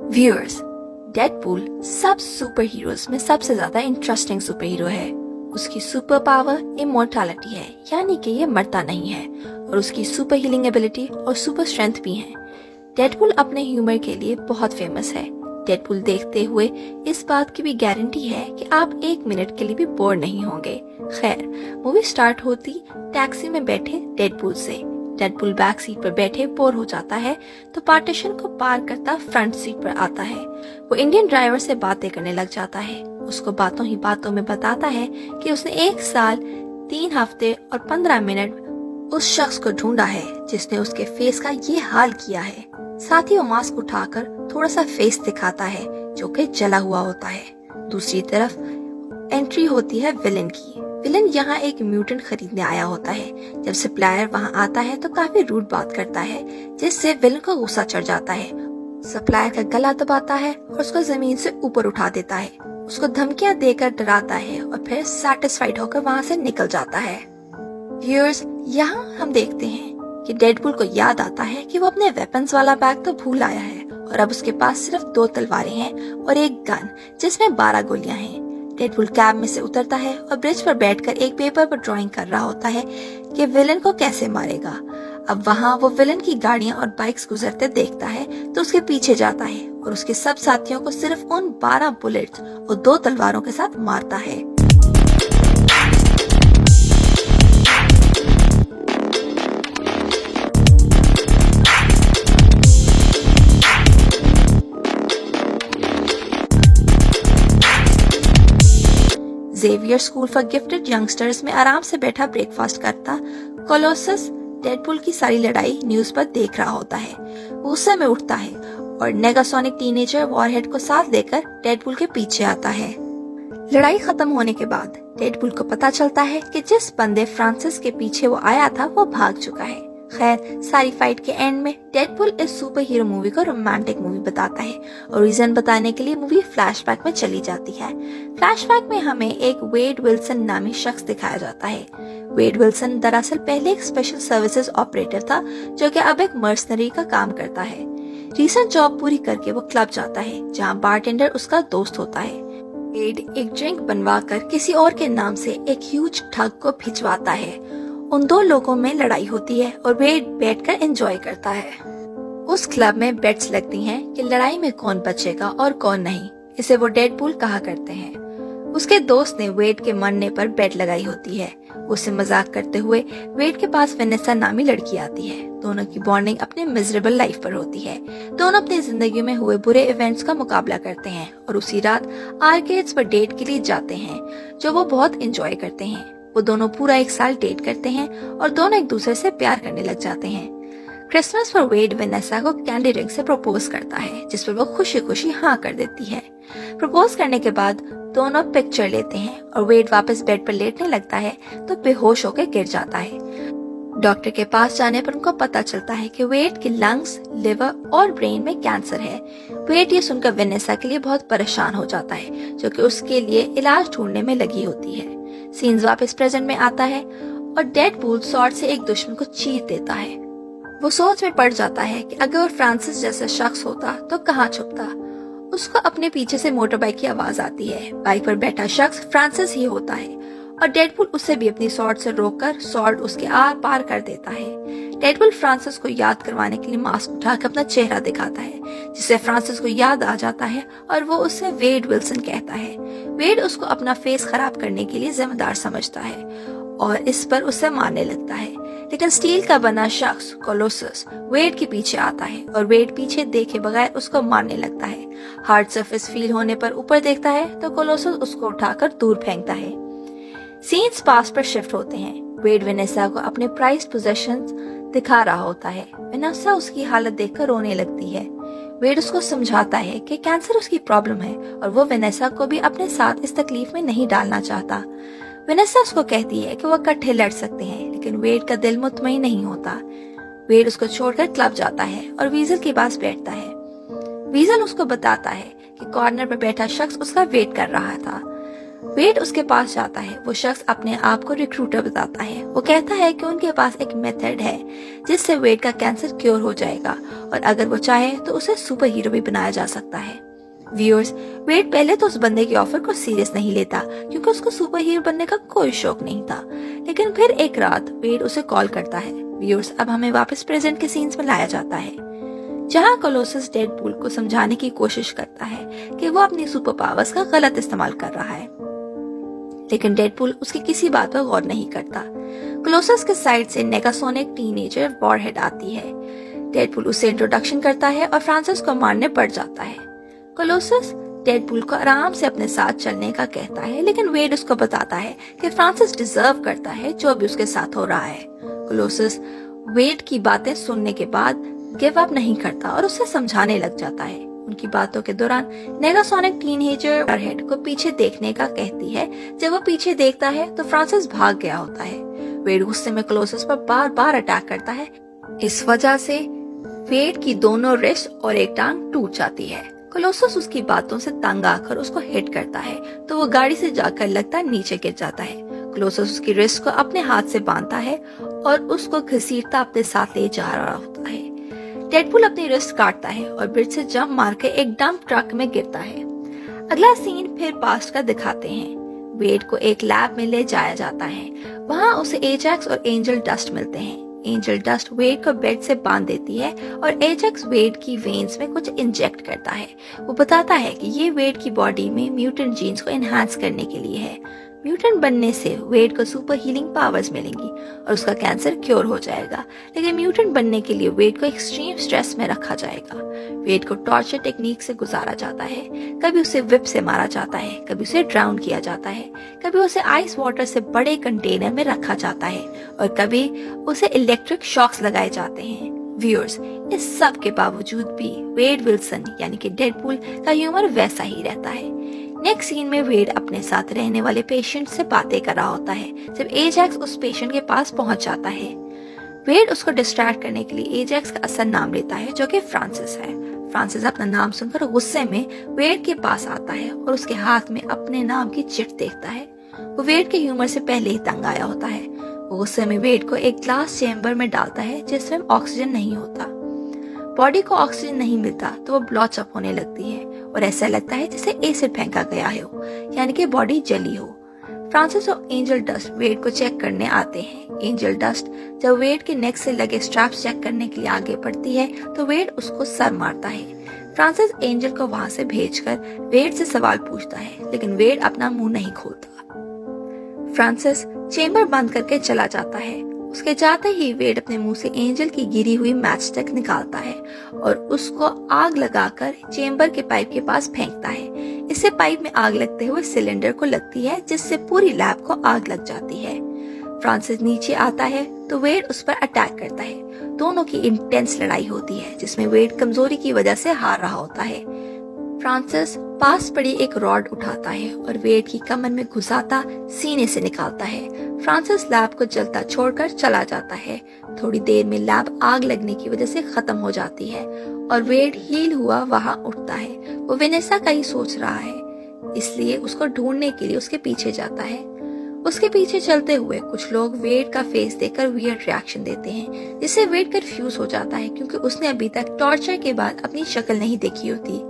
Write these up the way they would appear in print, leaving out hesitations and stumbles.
Viewers, Deadpool सब super heroes में सबसे ज्यादा इंटरेस्टिंग सुपर हीरो है। उसकी सुपर पावर इमोर्टैलिटी है, यानी कि ये मरता नहीं है, और उसकी सुपर हीलिंग एबिलिटी और सुपर स्ट्रेंथ भी है। डेडपूल अपने ह्यूमर के लिए बहुत फेमस है। डेडपूल देखते हुए इस बात की भी गारंटी है कि आप एक मिनट के लिए भी बोर नहीं होंगे। खैर, मूवी स्टार्ट होती टैक्सी में बैठे डेडपूल से। डेडपूल बैक सीट पर बैठे बोर हो जाता है तो पार्टीशन को पार करता फ्रंट सीट पर आता है। वो इंडियन ड्राइवर से बातें करने लग जाता है। उसको बातों ही बातों में बताता है कि उसने 1 साल 3 हफ्ते और 15 मिनट उस शख्स को ढूंढा है जिसने उसके फेस का ये हाल किया है। साथ ही वो मास्क उठाकर थोड़ा सा फेस दिखाता है जो कि जला हुआ होता है। दूसरी तरफ एंट्री होती है विलन की। विलन यहाँ एक म्यूटेंट खरीदने आया होता है। जब सप्लायर वहाँ आता है तो काफी रूड बात करता है, जिससे विलन को गुस्सा चढ़ जाता है। सप्लायर का गला दबाता है और उसको जमीन से ऊपर उठा देता है। उसको धमकियां देकर डराता है और फिर सैटिस्फाइड होकर वहाँ से निकल जाता है। व्यूअर्स, यहाँ हम देखते हैं कि डेडपूल को याद आता है कि वो अपने वेपन्स वाला बैग तो भूल आया है और अब उसके पास सिर्फ 2 तलवारें हैं और एक गन जिसमें 12 गोलियां हैं। डेडपूल कैब में से उतरता है और ब्रिज पर बैठकर एक पेपर पर ड्राइंग कर रहा होता है कि विलन को कैसे मारेगा। अब वहाँ वो विलन की गाड़ियां और बाइक्स गुजरते देखता है तो उसके पीछे जाता है और उसके सब साथियों को सिर्फ उन 12 बुलेट्स और 2 तलवारों के साथ मारता है। Xavier school for gifted youngsters में आराम से बैठा ब्रेकफास्ट करता कोलोसस डेडपूल की सारी लड़ाई न्यूज पर देख रहा होता है। वो गुस्से में उठता है और नेगासोनिक टीनेजर वॉरहेड को साथ लेकर डेडपूल के पीछे आता है। लड़ाई खत्म होने के बाद डेडपूल को पता चलता है कि जिस बंदे फ्रांसिस के पीछे वो आया था वो भाग चुका है। खैर, सारी फाइट के एंड में डेडपूल इस सुपर हीरो मूवी को रोमांटिक मूवी बताता है और रीजन बताने के लिए मूवी फ्लैशबैक में चली जाती है। फ्लैशबैक में हमें एक वेड विल्सन नामी शख्स दिखाया जाता है। वेड विल्सन दरअसल पहले एक स्पेशल सर्विसेज ऑपरेटर था जो कि अब एक मर्सनरी का काम करता है। रिसेंट जॉब पूरी करके वो क्लब जाता है जहाँ बारटेंडर उसका दोस्त होता है। वेड एक ड्रिंक बनवाकर किसी और के नाम से एक ह्यूज ठग को भिजवाता है। उन 2 लोगों में लड़ाई होती है और वेड बैठकर एंजॉय करता है। उस क्लब में बेट्स लगती हैं कि लड़ाई में कौन बचेगा और कौन नहीं। इसे वो डेडपूल कहा करते हैं। उसके दोस्त ने वेड के मरने पर बेट लगाई होती है। उससे मजाक करते हुए वेड के पास वेनेसा नामी लड़की आती है। दोनों की बॉन्डिंग अपने मिजरेबल लाइफ पर होती है। दोनों अपनी जिंदगी में हुए बुरे इवेंट्स का मुकाबला करते हैं और उसी रात आर्केड्स पर डेट के लिए जाते हैं जो वो बहुत एंजॉय करते हैं। वो दोनों पूरा 1 साल डेट करते हैं और दोनों एक दूसरे से प्यार करने लग जाते हैं। क्रिसमस पर वेड वेनेसा को कैंडी रिंग से प्रपोज करता है, जिस पर वो खुशी खुशी हाँ कर देती है। प्रपोज करने के बाद दोनों पिक्चर लेते हैं और वेड वापस बेड पर लेटने लगता है तो बेहोश होकर गिर जाता है। डॉक्टर के पास जाने पर उनको पता चलता है कि वेड के लंग्स, लिवर और ब्रेन में कैंसर है। वेड ये सुनकर वेनेसा के लिए बहुत परेशान हो जाता है, जो कि उसके लिए इलाज ढूंढने में लगी होती है। सीन्स वापस प्रेजेंट में आता है और डेडपूल सॉर्ड से एक दुश्मन को चीर देता है। वो सोच में पड़ जाता है कि अगर वो फ्रांसिस जैसा शख्स होता तो कहाँ छुपता। उसको अपने पीछे से मोटर बाइक की आवाज आती है। बाइक पर बैठा शख्स फ्रांसिस ही होता है और डेडपूल उसे भी अपनी सॉर्ड से रोककर सॉर्ड उसके आर पार कर देता है। डेडपूल फ्रांसिस को याद करवाने के लिए मास्क उठाकर अपना चेहरा दिखाता है, जिससे फ्रांसिस को याद आ जाता है और वो उससे वेड विल्सन कहता है। वेड उसको अपना फेस खराब करने के लिए जिम्मेदार समझता है और इस पर उसे मारने लगता है, लेकिन स्टील का बना शख्स कोलोसस वेड के पीछे आता है और वेड पीछे देखे बगैर उसको मारने लगता है। हार्ड सरफेस फील होने पर ऊपर देखता है तो कोलोसस उसको उठाकर दूर फेंकता है। सीन्स पास्ट पर शिफ्ट होते हैं। वेड वेनेसा को अपने प्राइज्ड पोजेशंस दिखा रहा होता है। वेनेसा उसकी हालत देखकर रोने लगती है। वेड उसको समझाता है कि कैंसर उसकी प्रॉब्लम है और वो वेनेसा को भी अपने साथ इस तकलीफ में नहीं डालना चाहता। वेनेसा उसको कहती है कि वो इकट्ठे लड़ सकते हैं, लेकिन वेड का दिल मुतमईन नहीं होता। वेड उसको छोड़कर क्लब जाता है और वीजल के पास बैठता है। वीजल उसको बताता है कि कॉर्नर पर बैठा शख्स उसका वेट कर रहा था। वेड उसके पास जाता है। वो शख्स अपने आप को रिक्रूटर बताता है। वो कहता है कि उनके पास एक मेथड है जिससे वेड का कैंसर क्योर हो जाएगा और अगर वो चाहे तो उसे सुपर हीरो भी बनाया जा सकता है। व्यूअर्स, वेड पहले तो उस बंदे के ऑफर को सीरियस नहीं लेता क्योंकि उसको सुपर हीरो बनने का कोई शौक नहीं था। लेकिन फिर एक रात वेड उसे कॉल करता है। व्यूअर्स, अब हमें वापस प्रेजेंट के सीन्स में लाया जाता है जहां कोलोसस डेडपूल को समझाने की कोशिश करता है कि वो अपनी सुपर पावर्स का गलत इस्तेमाल कर रहा है, लेकिन डेडपूल उसकी किसी बात पर गौर नहीं करता। कोलोसस के साइड से नेगासोनिक टीनेजर वॉरहेड आती है। डेडपूल उसे इंट्रोडक्शन करता है और फ्रांसिस को मारने पड़ जाता है। कोलोसस डेडपूल को आराम से अपने साथ चलने का कहता है, लेकिन वेड उसको बताता है कि फ्रांसिस डिजर्व करता है जो भी उसके साथ हो रहा है। कोलोसस वेड की बातें सुनने के बाद गिव अप नहीं करता और उसे समझाने लग जाता है। उनकी बातों के दौरान नेगासोनिक टीनएजर वॉरहेड को पीछे देखने का कहती है। जब वो पीछे देखता है तो फ्रांसिस भाग गया होता है। वेड गुस्से में कोलोसस पर बार बार अटैक करता है। इस वजह से वेड की दोनों रिस्ट और एक टांग टूट जाती है। कोलोसस उसकी बातों से तंग आकर उसको हिट करता है तो वो गाड़ी से जाकर लगता नीचे गिर जाता है। कोलोसस उसकी रिस्ट को अपने हाथ से बांधता है और उसको घसीटता अपने साथ ले जा रहा होता है। डेडपूल अपनी रिस्ट काटता है और ब्रिज से जंप मार के एक डंप ट्रक में गिरता है। अगला सीन फिर पास्ट का दिखाते हैं। वेड को एक लैब में ले जाया जाता है। वहाँ उसे एजैक्स और एंजल डस्ट मिलते हैं। एंजल डस्ट वेड को बेड से बांध देती है और एजैक्स वेड की वेन्स में कुछ इंजेक्ट करता है। वो बताता है कि ये वेड की बॉडी में म्यूटेंट जीन्स को एनहांस करने के लिए है। म्यूटेंट बनने से वेड को सुपर हीलिंग पावर्स मिलेंगी और उसका कैंसर क्योर हो जाएगा। लेकिन म्यूटेंट बनने के लिए वेड को एक्सट्रीम स्ट्रेस में रखा जाएगा। वेड को टॉर्चर टेक्निक से गुजारा जाता है। कभी उसे विप से मारा जाता है, कभी उसे ड्राउन किया जाता है, कभी उसे आइस वाटर से बड़े कंटेनर में रखा जाता है और कभी उसे इलेक्ट्रिक शॉक्स लगाए जाते हैं। व्यूअर्स, इस सब के बावजूद भी वेड विल्सन यानी कि डेडपूल का ह्यूमर वैसा ही रहता है। नेक्स्ट सीन में वेड अपने साथ रहने वाले पेशेंट से बातें कर रहा होता है जब एजैक्स उस पेशेंट के पास पहुंच जाता है। वेड उसको डिस्ट्रैक्ट करने के लिए एजैक्स का असल नाम लेता है जो कि फ्रांसिस है। फ्रांसिस अपना नाम सुनकर गुस्से में वेड के पास आता है और उसके हाथ में अपने नाम की चिट देखता है। वो वेड के ह्यूमर से पहले ही तंग आया होता है। वो गुस्से में वेड को एक ग्लास चेम्बर में डालता है जिसमें ऑक्सीजन नहीं होता। बॉडी को ऑक्सीजन नहीं मिलता तो वो ब्लॉच अप होने लगती है और ऐसा लगता है जैसे एसिड फेंका गया हो, यानी कि बॉडी जली हो। फ्रांसिस और एंजल डस्ट वेड को चेक करने आते हैं। एंजल डस्ट जब वेड के नेक से लगे स्ट्रैप्स चेक करने के लिए आगे बढ़ती है तो वेड उसको सर मारता है। फ्रांसिस एंजल को वहां से भेजकर वेड से सवाल पूछता है, लेकिन वेड अपना मुंह नहीं खोलता। फ्रांसिस चेम्बर बंद करके चला जाता है। उसके जाते ही वेड अपने मुंह से एंजल की गिरी हुई मैच स्टिक निकालता है और उसको आग लगाकर चेम्बर के पाइप के पास फेंकता है। इससे पाइप में आग लगते हुए सिलेंडर को लगती है जिससे पूरी लैब को आग लग जाती है। फ्रांसिस नीचे आता है तो वेड उस पर अटैक करता है। दोनों की इंटेंस लड़ाई होती है जिसमें वेड कमजोरी की वजह से हार रहा होता है। फ्रांसिस पास पड़ी एक रॉड उठाता है और वेड की कमर में घुसाता सीने से निकालता है। फ्रांसिस लैब को जलता छोड़कर चला जाता है। थोड़ी देर में लैब आग लगने की वजह से खत्म हो जाती है और वेड हील हुआ वहां उठता है। वो वेनेसा का ही सोच रहा है, इसलिए उसको ढूंढने के लिए उसके पीछे जाता है। उसके पीछे चलते हुए कुछ लोग वेड का फेस देखकर वियर्ड रिएक्शन देते हैं, जिससे वेड कंफ्यूज हो जाता है क्योंकि उसने अभी तक टॉर्चर के बाद अपनी शक्ल नहीं देखी होती।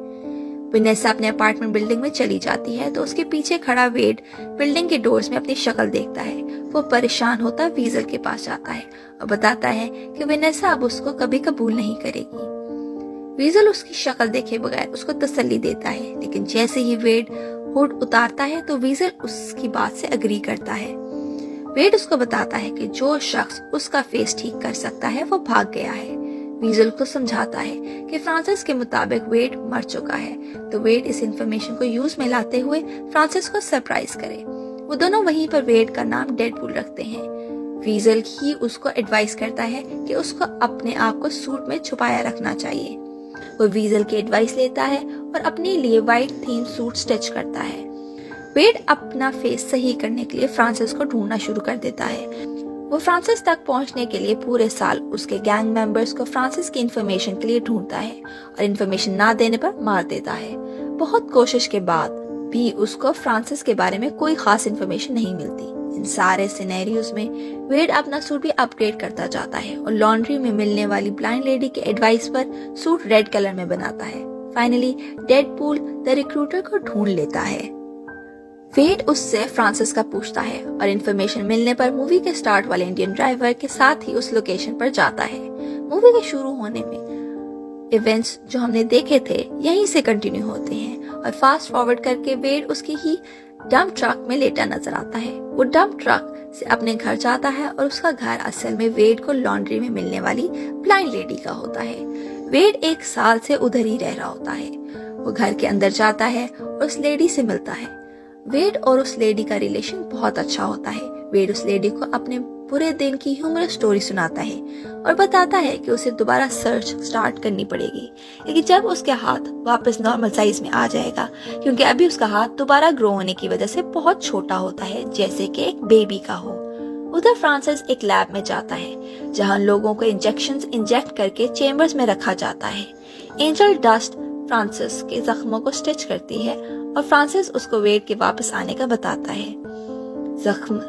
वेनेसा अपने अपार्टमेंट बिल्डिंग में चली जाती है तो उसके पीछे खड़ा वेड बिल्डिंग के डोर्स में अपनी शक्ल देखता है। वो परेशान होता वीजल के पास जाता है और बताता है कि वेनेसा अब उसको कभी कबूल नहीं करेगी। वीजल उसकी शक्ल देखे बगैर उसको तसल्ली देता है, लेकिन जैसे ही वेड हुड उतारता है तो वीजल उसकी बात से अग्री करता है। वेड उसको बताता है कि जो शख्स उसका फेस ठीक कर सकता है वो भाग गया है। वीजल को समझाता है कि फ्रांसिस के मुताबिक वेड मर चुका है, तो वेड इस इंफॉर्मेशन को यूज में लाते हुए फ्रांसिस को सरप्राइज करे। वो दोनों वहीं पर वेड का नाम डेडपूल रखते हैं। वीजल ही उसको एडवाइस करता है कि उसको अपने आप को सूट में छुपाया रखना चाहिए। वो वीजल की एडवाइस लेता है और अपने लिए व्हाइट थीम सूट स्टिच करता है। वेड अपना फेस सही करने के लिए फ्रांसिस को ढूंढना शुरू कर देता है। वो फ्रांसिस तक पहुंचने के लिए पूरे साल उसके गैंग मेंबर्स को फ्रांसिस की इंफॉर्मेशन के लिए ढूंढता है और इंफॉर्मेशन ना देने पर मार देता है। बहुत कोशिश के बाद भी उसको फ्रांसिस के बारे में कोई खास इन्फॉर्मेशन नहीं मिलती। इन सारे सिनेरियोज में वेड अपना सूट भी अपग्रेड करता जाता है और लॉन्ड्री में मिलने वाली ब्लाइंड लेडी के एडवाइस पर सूट रेड कलर में बनाता है। फाइनली डेडपूल द रिक्रूटर को ढूंढ लेता है। वेड उससे फ्रांसिस का पूछता है और इन्फॉर्मेशन मिलने पर मूवी के स्टार्ट वाले इंडियन ड्राइवर के साथ ही उस लोकेशन पर जाता है। मूवी के शुरू होने में इवेंट्स जो हमने देखे थे यहीं से कंटिन्यू होते हैं और फास्ट फॉरवर्ड करके वेड उसकी ही डंप ट्रक में लेटा नजर आता है। वो डंप ट्रक से अपने घर जाता है और उसका घर असल में वेड को लॉन्ड्री में मिलने वाली ब्लाइंड लेडी का होता है। वेड 1 साल से उधर ही रह रहा होता है। वो घर के अंदर जाता है और उस लेडी से मिलता है। वेड और उस लेडी का रिलेशन बहुत अच्छा होता है। वेड उस लेडी को अपने पूरे दिन की ह्यूमरस स्टोरी सुनाता है और बताता है कि उसे दोबारा सर्च स्टार्ट करनी पड़ेगी, लेकिन जब उसके हाथ वापस नॉर्मल साइज में आ जाएगा, क्योंकि अभी उसका हाथ दोबारा ग्रो होने की वजह से बहुत छोटा होता है, जैसे कि एक बेबी का हो। उधर फ्रांसिस एक लैब में जाता है जहां लोगों को इंजेक्शंस इंजेक्ट करके चेम्बर्स में रखा जाता है। एंजल डस्ट फ्रांसिस के जख्मों को स्टिच करती है और फ्रांसिस उसको वेड के वापस आने का बताता है। जख्म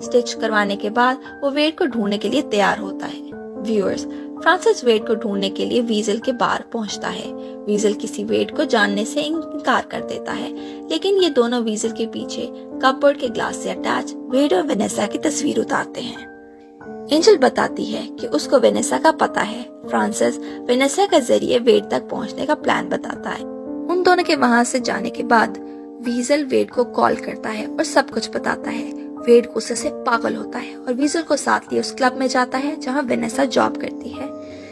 स्टिच करवाने के बाद वो वेड को ढूंढने के लिए तैयार होता है। व्यूअर्स, फ्रांसिस वेड को ढूंढने के लिए वीजल के बाहर पहुंचता है। वीजल किसी वेड को जानने से इनकार कर देता है, लेकिन ये दोनों वीजल के पीछे कपबोर्ड के ग्लास से अटैच वेड और वेनेसा की तस्वीर उतारते हैं। एंजल बताती है कि उसको वेनेसा का पता है। फ्रांसिस वेनेसा के जरिए वेड तक पहुंचने का प्लान बताता है। उन दोनों के वहां से जाने के बाद वीजल वेड को कॉल करता है और सब कुछ बताता है। वेड गुस्से से पागल होता है और वीजल को साथ लिए उस क्लब में जाता है जहां वेनेसा जॉब करती है।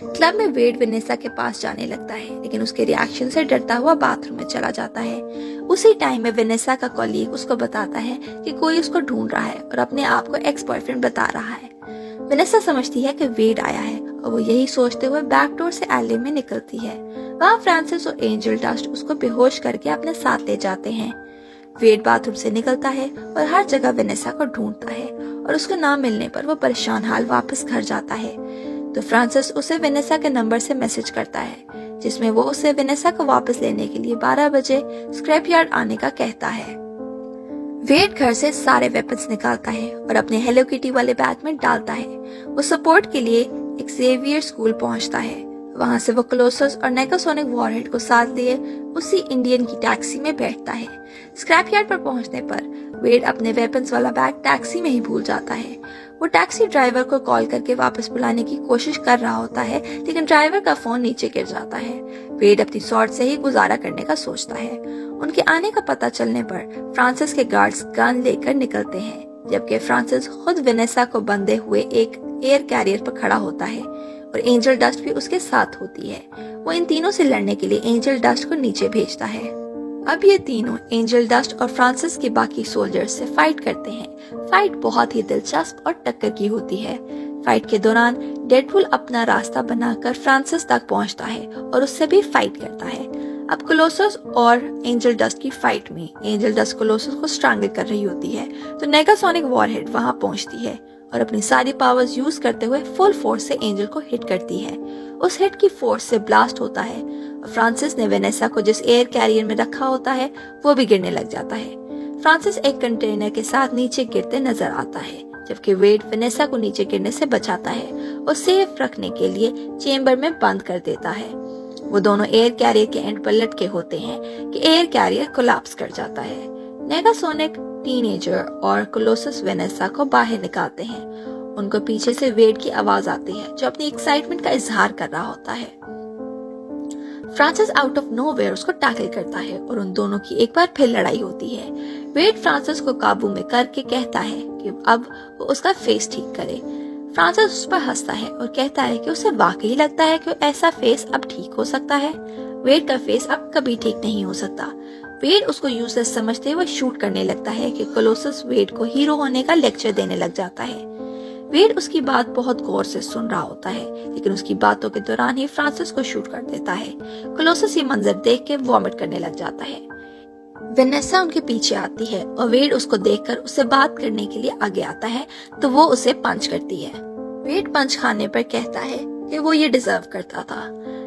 क्लब में वेड वेनेसा के पास जाने लगता है, लेकिन उसके रिएक्शन से डरता हुआ बाथरूम में चला जाता है। उसी टाइम में वेनेसा का कॉलीग उसको बताता है कि कोई उसको ढूंढ रहा है और अपने आप को एक्स बॉयफ्रेंड बता रहा है। वेनेसा समझती है कि वेड आया है और वो यही सोचते हुए बैक डोर से एले में निकलती है। वहाँ फ्रांसिस और एंजल डस्ट उसको बेहोश करके अपने साथ ले जाते हैं। वेड बाथरूम से निकलता है और हर जगह वेनेसा को ढूंढता है और उसको ना मिलने पर वो परेशान हाल वापस घर जाता है। तो फ्रांसिस उसे वेनेसा के नंबर से मैसेज करता है, जिसमें वो उसे वेनेसा को वापस लेने के लिए 12 बजे स्क्रैप यार्ड आने का कहता है। वेड घर से सारे वेपन्स निकालता है और अपने हेलो किटी वाले बैग में डालता है। वो सपोर्ट के लिए एक ज़ेवियर स्कूल पहुंचता है। वहां से वो कोलोसस और नेगासोनिक वॉरहेड को साथ लिए उसी इंडियन की टैक्सी में बैठता है। स्क्रैप यार्ड पर पहुंचने पर वेड अपने वेपन्स वाला बैग टैक्सी में ही भूल जाता है। वो टैक्सी ड्राइवर को कॉल करके वापस बुलाने की कोशिश कर रहा होता है, लेकिन ड्राइवर का फोन नीचे गिर जाता है। वेड अपनी शॉर्ट से ही गुजारा करने का सोचता है। उनके आने का पता चलने पर फ्रांसिस के गार्ड्स गन लेकर निकलते हैं, जबकि फ्रांसिस खुद वेनेसा को बंधे हुए एक एयर कैरियर पर खड़ा होता है और एंजल डस्ट भी उसके साथ होती है। वो इन तीनों से लड़ने के लिए एंजल डस्ट को नीचे भेजता है। अब ये तीनों एंजल डस्ट और फ्रांसिस के बाकी सोल्जर्स से फाइट करते हैं। फाइट बहुत ही दिलचस्प और टक्कर की होती है। फाइट के दौरान डेडपूल अपना रास्ता बनाकर फ्रांसिस तक पहुंचता है और उससे भी फाइट करता है। अब कोलोसस और एंजल डस्ट की फाइट में एंजल डस्ट कोलोसस को स्ट्रैंगल कर रही होती है, तो नेगासोनिक वॉरहेड वहां पहुंचती है और अपनी सारी पावर्स यूज करते हुए फुल फोर्स से एंजल को हिट करती है। उस हिट की फोर्स से ब्लास्ट होता है और फ्रांसिस ने वेनेसा को जिस एयर कैरियर में रखा होता है वो भी गिरने लग जाता है। फ्रांसिस एक कंटेनर के साथ नीचे गिरते नजर आता है, जबकि वेड वेनेसा को नीचे गिरने से बचाता है और सेफ रखने के लिए चेम्बर में बंद कर देता है। वो दोनों एयर कैरियर के एंड पर लटके होते हैं कि एयर कैरियर कोलैप्स कर जाता है। नेगासोनिक टीनेजर और कोलोसस वेनेसा को बाहर निकालते हैं। उनको पीछे से वेड की आवाज आती है, जो अपनी एक्साइटमेंट का इजहार कर रहा होता है। फ्रांसिस आउट ऑफ नोवेयर उसको टैकल करता है और उन दोनों की एक बार फिर लड़ाई होती है। वेड फ्रांसिस को काबू में करके कहता है कि अब वो उसका फेस ठीक करे। फ्रांसिस उस पर हंसता है और कहता है कि उसे वाकई लगता है कि ऐसा फेस अब ठीक हो सकता है। वेड का फेस अब कभी ठीक नहीं हो सकता। वेड उसको यूजलेस समझते हुए शूट करने लगता है कि कोलोसस वेड को हीरो होने का लेक्चर देने लग जाता है। वेड उसकी बात बहुत गौर से सुन रहा होता है, लेकिन उसकी बातों के दौरान ही फ्रांसिस को शूट कर देता है। कोलोसस ये मंजर देख के वॉमिट करने लग जाता है। वेनेसा उनके पीछे आती है और वेड उसको देखकर उससे बात करने के लिए आगे आता है, तो वो उसे पंच करती है। वेड पंच खाने पर कहता है कि वो ये डिजर्व करता था।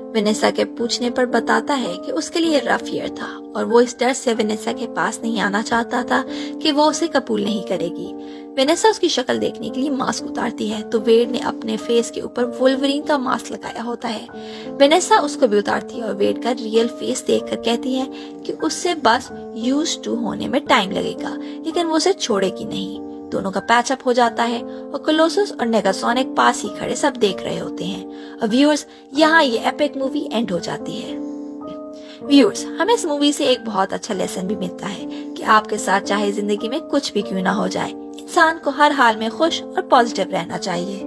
वेनेसा के पूछने पर बताता है कि उसके लिए रफ ईयर था और वो इस डर से वेनेसा के पास नहीं आना चाहता था कि वो उसे कबूल नहीं करेगी। वेनेसा उसकी शक्ल देखने के लिए मास्क उतारती है तो वेड ने अपने फेस के ऊपर वुल्वरीन का मास्क लगाया होता है। वेनेसा उसको भी उतारती है और वेड का रियल फेस देखकर कहती है कि उससे बस यूज्ड टू होने में टाइम लगेगा, लेकिन वो उसे छोड़ेगी नहीं। दोनों का पैचअप हो जाता है और कोलोसस और नेगासोनिक पास ही खड़े सब देख रहे होते हैं। और व्यूअर्स, यहाँ ये एपिक मूवी एंड हो जाती है। व्यूअर्स, हमें इस मूवी से एक बहुत अच्छा लेसन भी मिलता है कि आपके साथ चाहे जिंदगी में कुछ भी क्यों ना हो जाए, इंसान को हर हाल में खुश और पॉजिटिव रहना चाहिए।